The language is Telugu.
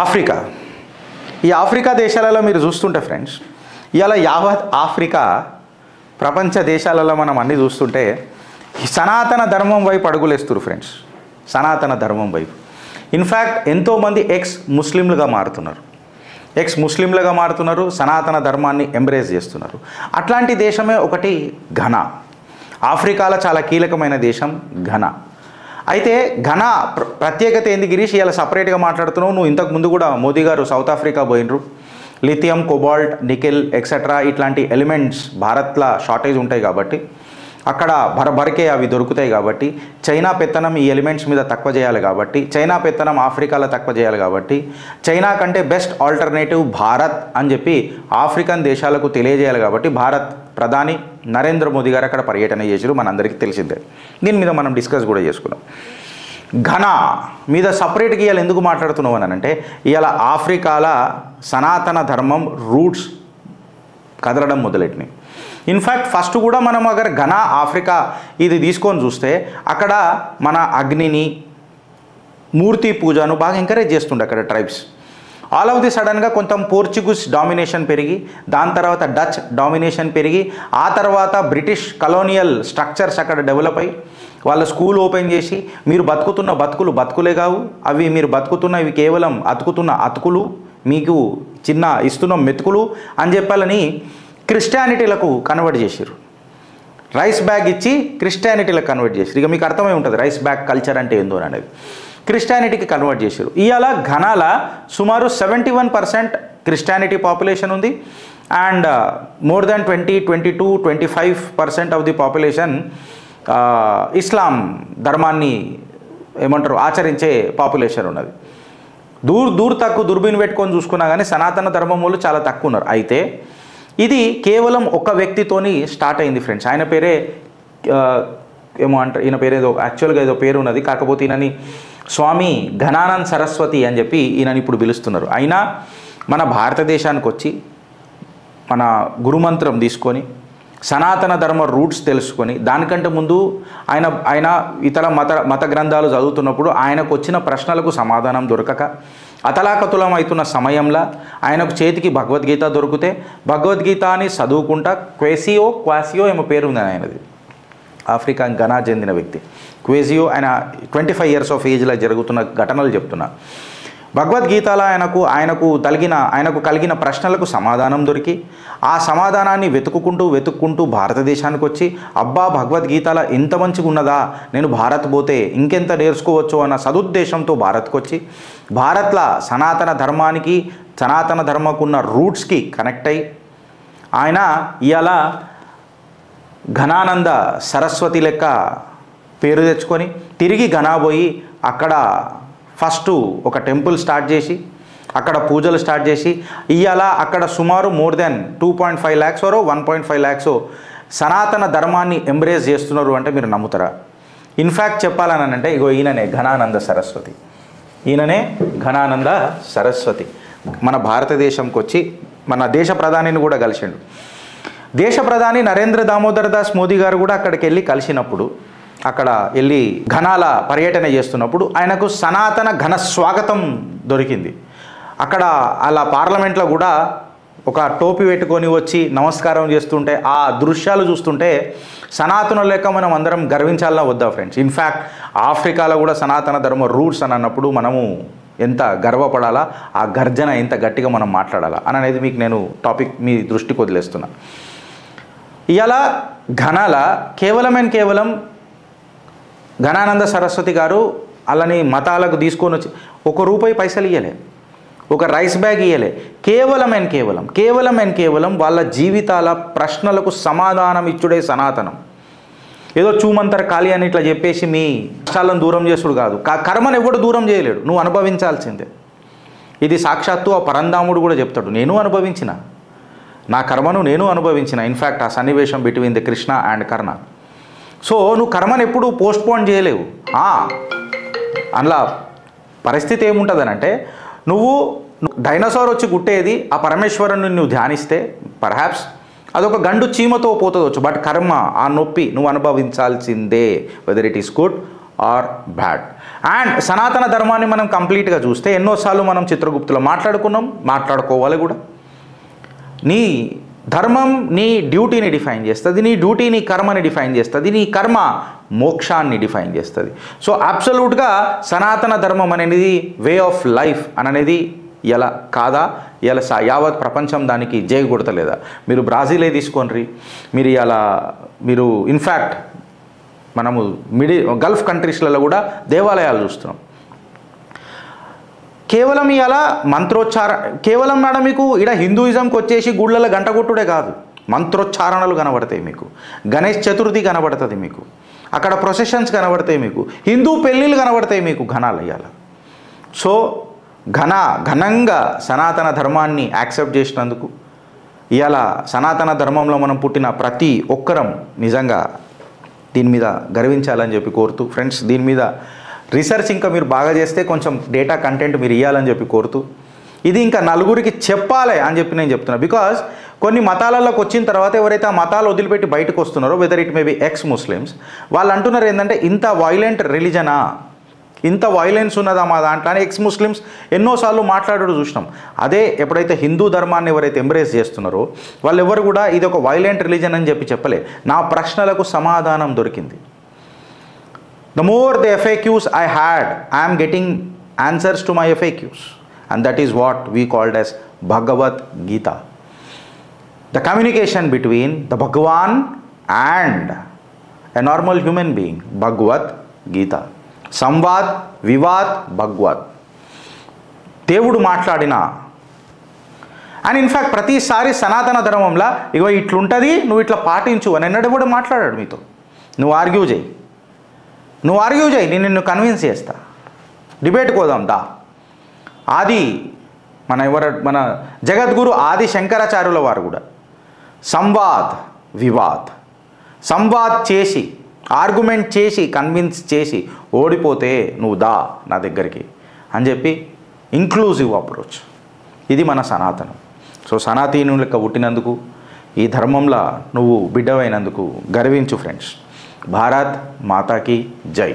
ఆఫ్రికా. ఈ ఆఫ్రికా దేశాలలో మీరు చూస్తుంటే ఫ్రెండ్స్, ఇలా యావత్ ఆఫ్రికా ప్రపంచ దేశాలలో మనం అన్నీ చూస్తుంటే సనాతన ధర్మం వైపు అడుగులేస్తారు ఫ్రెండ్స్. సనాతన ధర్మం వైపు ఇన్ఫ్యాక్ట్ ఎంతోమంది ఎక్స్ ముస్లింలుగా మారుతున్నారు, సనాతన ధర్మాన్ని ఎంబ్రేస్ చేస్తున్నారు. అట్లాంటి దేశమే ఒకటి ఘనా. ఆఫ్రికాలో చాలా కీలకమైన దేశం ఘనా. అయితే ఘనా ప్రత్యేకత ఏంది గిరీష్? ఇలా సపరేట్గా మాట్లాడుతున్నావు. నువ్వు ఇంతకు ముందు కూడా మోదీ గారు సౌత్ ఆఫ్రికా పోయినరు. లిథియం, కోబాల్ట్, నికెల్ ఎక్సెట్రా ఇట్లాంటి ఎలిమెంట్స్ భారత్లో షార్టేజ్ ఉంటాయి కాబట్టి అక్కడ బరబరికే అవి దొరుకుతాయి కాబట్టి చైనా పెత్తనం ఈ ఎలిమెంట్స్ మీద తక్కువ చేయాలి కాబట్టి, చైనా పెత్తనం ఆఫ్రికాలో తక్కువ చేయాలి కాబట్టి చైనా కంటే బెస్ట్ ఆల్టర్నేటివ్ భారత్ అని చెప్పి ఆఫ్రికన్ దేశాలకు తెలియజేయాలి కాబట్టి భారత్ ప్రధాని నరేంద్ర మోదీ గారు అక్కడ పర్యటన చేశారు. మనందరికీ తెలిసిందే. దీని మీద మనం డిస్కస్ కూడా చేసుకున్నాం. ఘనా మీద సపరేట్గా ఇవాళ ఎందుకు మాట్లాడుతున్నావు అని అంటే, ఇవాళ ఆఫ్రికాల సనాతన ధర్మం రూట్స్ కదలడం మొదలెట్టినాయి. ఇన్ఫ్యాక్ట్ ఫస్ట్ కూడా మనం అగర్ ఘనా ఆఫ్రికా ఇది తీసుకొని చూస్తే అక్కడ మన అగ్నిని, మూర్తి పూజను బాగా ఎంకరేజ్ చేస్తుండే అక్కడ ట్రైబ్స్. ఆల్ ఆఫ్ ది సడన్గా కొంచెం పోర్చుగీస్ డామినేషన్ పెరిగి, దాని తర్వాత డచ్ డామినేషన్ పెరిగి, ఆ తర్వాత బ్రిటిష్ కలోనియల్ స్ట్రక్చర్స్ అక్కడ డెవలప్ అయ్యి వాళ్ళ స్కూల్ ఓపెన్ చేసి మీరు బతుకుతున్న బతుకులే కావు, అవి మీరు బతుకుతున్న ఇవి కేవలం అతుకులు, మీకు చిన్న ఇస్తున్న మెతుకులు అని చెప్పాలని క్రిస్టియానిటీలకు కన్వర్ట్ చేశారు. రైస్ బ్యాగ్ ఇచ్చి క్రిస్టియానిటీలకు కన్వర్ట్ చేశారు. ఇక మీకు అర్థమై ఉంటుంది రైస్ బ్యాగ్ కల్చర్ అంటే ఏందో అనేది. క్రిస్టియానిటీకి కన్వర్ట్ చేశారు. ఇవాళ ఘనాల సుమారు 71% క్రిస్టియానిటీ పాపులేషన్ ఉంది and more than 22-25% of the population ఇస్లాం ధర్మాన్ని ఏమంటారు ఆచరించే పాపులేషన్ ఉన్నది. తక్కువ దుర్బిన్ పెట్టుకొని చూసుకున్నా కానీ సనాతన ధర్మం వాళ్ళు చాలా తక్కువ ఉన్నారు. అయితే ఇది కేవలం ఒక వ్యక్తితోని స్టార్ట్ అయింది ఫ్రెండ్స్. ఆయన పేరే ఏమో అంటారు, ఈయన పేరు ఏదో యాక్చువల్గా ఏదో పేరు ఉన్నది, కాకపోతే ఈయనని స్వామి ఘనానంద్ సరస్వతి అని చెప్పి ఈయనని ఇప్పుడు పిలుస్తున్నారు. అయినా మన భారతదేశానికి వచ్చి మన గురుమంత్రం తీసుకొని సనాతన ధర్మ రూట్స్ తెలుసుకొని దానికంటే ముందు ఆయన ఇతర మత గ్రంథాలు చదువుతున్నప్పుడు ఆయనకు వచ్చిన ప్రశ్నలకు సమాధానం దొరకక అతలాకతులం అవుతున్న సమయంలో ఆయనకు చేతికి భగవద్గీత దొరికితే భగవద్గీత అని చదువుకుంటా క్వాసియో ఏమో పేరు ఉంది ఆయనది, ఆఫ్రికా ఘనా చెందిన వ్యక్తి క్వేజియో. ఆయన 25 years ఆఫ్ ఏజ్లో జరుగుతున్న ఘటనలు చెప్తున్నా. భగవద్గీతలో ఆయనకు కలిగిన ప్రశ్నలకు సమాధానం దొరికి ఆ సమాధానాన్ని వెతుక్కుంటూ భారతదేశానికి వచ్చి అబ్బా భగవద్గీతలో ఇంత మంచిగా ఉన్నదా, నేను భారత్ పోతే ఇంకెంత నేర్చుకోవచ్చు అన్న సదుద్దేశంతో భారత్కు వచ్చి భారత్లో సనాతన ధర్మానికి సనాతన ధర్మకున్న రూట్స్కి కనెక్ట్ అయ్యి ఆయన ఇవాళ ఘనానంద సరస్వతి లెక్క పేరు తెచ్చుకొని తిరిగి ఘనా పోయి అక్కడ ఫస్ట్ ఒక టెంపుల్ స్టార్ట్ చేసి అక్కడ పూజలు స్టార్ట్ చేసి ఇవాళ అక్కడ సుమారు మోర్ దెన్ 2.5 lakhs 1.5 lakhs సనాతన ధర్మాన్ని ఎంబ్రేస్ చేస్తున్నారు అంటే మీరు నమ్ముతారా? ఇన్ఫ్యాక్ట్ చెప్పాలని అంటే ఇగో ఈయననే ఘనానంద సరస్వతి మన భారతదేశంకి వచ్చి మన దేశ ప్రధానిని కూడా కలిసిండు. దేశ ప్రధాని నరేంద్ర దామోదర్ దాస్ మోదీ గారు కూడా అక్కడికి వెళ్ళి కలిసినప్పుడు అక్కడ వెళ్ళి ఘనాల పర్యటన చేస్తున్నప్పుడు ఆయనకు సనాతన ఘన స్వాగతం దొరికింది. అక్కడ అలా పార్లమెంట్లో కూడా ఒక టోపీ పెట్టుకొని వచ్చి నమస్కారం చేస్తుంటే ఆ దృశ్యాలు చూస్తుంటే సనాతన లెక్క మనం అందరం గర్వించాలన్నా వద్దా ఫ్రెండ్స్? ఇన్ఫ్యాక్ట్ ఆఫ్రికాలో కూడా సనాతన ధర్మ రూట్స్ అని అన్నప్పుడు మనము ఎంత గర్వపడాలా, ఆ గర్జన ఎంత గట్టిగా మనం మాట్లాడాలా అని అనేది మీకు నేను టాపిక్ మీ దృష్టికి వదిలేస్తున్నా. ఇవాళ ఘనాల కేవలం ఘనానంద సరస్వతి గారు అలాని మతాలకు తీసుకొని వచ్చి ₹1 పైసలు ఇవ్వలే, ఒక రైస్ బ్యాగ్ ఇవ్వలే. కేవలం వాళ్ళ జీవితాల ప్రశ్నలకు సమాధానం ఇచ్చుడే సనాతనం. ఏదో చూమంతర ఖాళీ అని ఇట్లా చెప్పేసి మీ కష్టాలను దూరం చేసుడు కాదు. కర్మను ఎవడు దూరం చేయలేడు, నువ్వు అనుభవించాల్సిందే. ఇది సాక్షాత్తు ఆ పరంధాముడు కూడా చెప్తాడు, నేను అనుభవించిన నా కర్మను నేను అనుభవించిన. ఇన్ఫ్యాక్ట్ ఆ సన్నివేశం between the Krishna and Karna. So నువ్వు కర్మను ఎప్పుడు పోస్ట్పోన్ చేయలేవు. అందులో పరిస్థితి ఏముంటుందనంటే నువ్వు డైనోసార్ వచ్చి గుట్టేది ఆ పరమేశ్వరుని నువ్వు ధ్యానిస్తే పర్హాప్స్ అదొక గండు చీమతో పోతుందవచ్చు, బట్ కర్మ ఆ నొప్పి నువ్వు అనుభవించాల్సిందే, whether it is good or bad. And సనాతన ధర్మాన్ని మనం కంప్లీట్గా చూస్తే ఎన్నోసార్లు మనం చిత్రగుప్తులో మాట్లాడుకున్నాం, మాట్లాడుకోవాలి కూడా. నీ ధర్మం నీ డ్యూటీని డిఫైన్ చేస్తుంది, నీ డ్యూటీ నీ కర్మని డిఫైన్ చేస్తుంది, నీ కర్మ మోక్షాన్ని డిఫైన్ చేస్తుంది. సో అబ్సల్యూట్గా సనాతన ధర్మం అనేది వే ఆఫ్ లైఫ్ అనేది ఇలా కాదా, ఇలా యావత్ ప్రపంచం దానికి జై కొడతలేదా? మీరు బ్రాజిలే తీసుకోండి, మీరు ఇన్ఫ్యాక్ట్ మనము గల్ఫ్ కంట్రీస్లలో కూడా దేవాలయాలు చూస్తున్నాం. కేవలం ఇలా కేవలం మేడం మీకు ఇక్కడ హిందూయిజంకి వచ్చేసి గుళ్ళలో గంట కొట్టుడే కాదు, మంత్రోచ్చారణలు కనబడతాయి మీకు, గణేష్ చతుర్థి కనబడుతుంది మీకు, అక్కడ ప్రొసెషన్స్ కనబడతాయి మీకు, హిందూ పెళ్ళిళ్ళు కనబడతాయి మీకు ఘనాలు ఇవాళ. సో ఘనంగా సనాతన ధర్మాన్ని యాక్సెప్ట్ చేసినందుకు ఇవాళ సనాతన ధర్మంలో మనం పుట్టిన ప్రతి ఒక్కరం నిజంగా దీని మీద గర్వించాలని చెప్పి కోరుతూ ఫ్రెండ్స్, దీని మీద రీసెర్చ్ ఇంకా మీరు బాగా చేస్తే కొంచెం డేటా కంటెంట్ మీరు ఇవ్వాలని చెప్పి కోరుతూ, ఇది ఇంకా నలుగురికి చెప్పాలి అని చెప్పి నేను చెప్తున్నాను. బికాజ్ కొన్ని మతాలలోకి వచ్చిన తర్వాత ఎవరైతే ఆ మతాలు వదిలిపెట్టి బయటకు వస్తున్నారో, whether it may be X Muslims, వాళ్ళు అంటున్నారు ఏంటంటే ఇంత వైలెంట్ రిలీజనా, ఇంత వైలెన్స్ ఉన్నదా మా దాంట్లో అని ఎక్స్ ముస్లిమ్స్ ఎన్నోసార్లు మాట్లాడడం చూసినాం. అదే ఎప్పుడైతే హిందూ ధర్మాన్ని ఎవరైతే ఎంబ్రేస్ చేస్తున్నారో వాళ్ళు ఎవరు కూడా ఇది ఒక వైలెంట్ రిలీజన్ అని చెప్పి చెప్పలే. నా ప్రశ్నలకు సమాధానం దొరికింది. The more the FAQs I had, I am getting answers to my FAQs, and that is what we called as Bhagavad Gita. The communication between the Bhagavan and a normal human being, Bhagavad Gita. Samvad Vivad భగవత్, దేవుడు మాట్లాడిన. అండ్ ఇన్ఫ్యాక్ట్ ప్రతిసారి సనాతన ధర్మంలో ఇగో ఇట్లుంటుంది నువ్వు ఇట్లా పాటించు అని ఎన్నడూ కూడా మాట్లాడాడు మీతో. నువ్వు ఆర్గ్యూ చేయి, నేను నిన్ను కన్విన్స్ చేస్తా, డిబేట్ కోదాం దా. మన జగద్గురు ఆది శంకరాచార్యుల వారు కూడా సంవాద్ చేసి ఆర్గ్యుమెంట్ చేసి కన్విన్స్ చేసి ఓడిపోతే నువ్వు దా నా దగ్గరికి అని చెప్పి ఇంక్లూజివ్ అప్రోచ్. ఇది మన సనాతనం. సో సనాతీను లెక్క పుట్టినందుకు, ఈ ధర్మంలో నువ్వు బిడ్డవైనందుకు గర్వించు ఫ్రెండ్స్. భారత్ మాతాకి జై.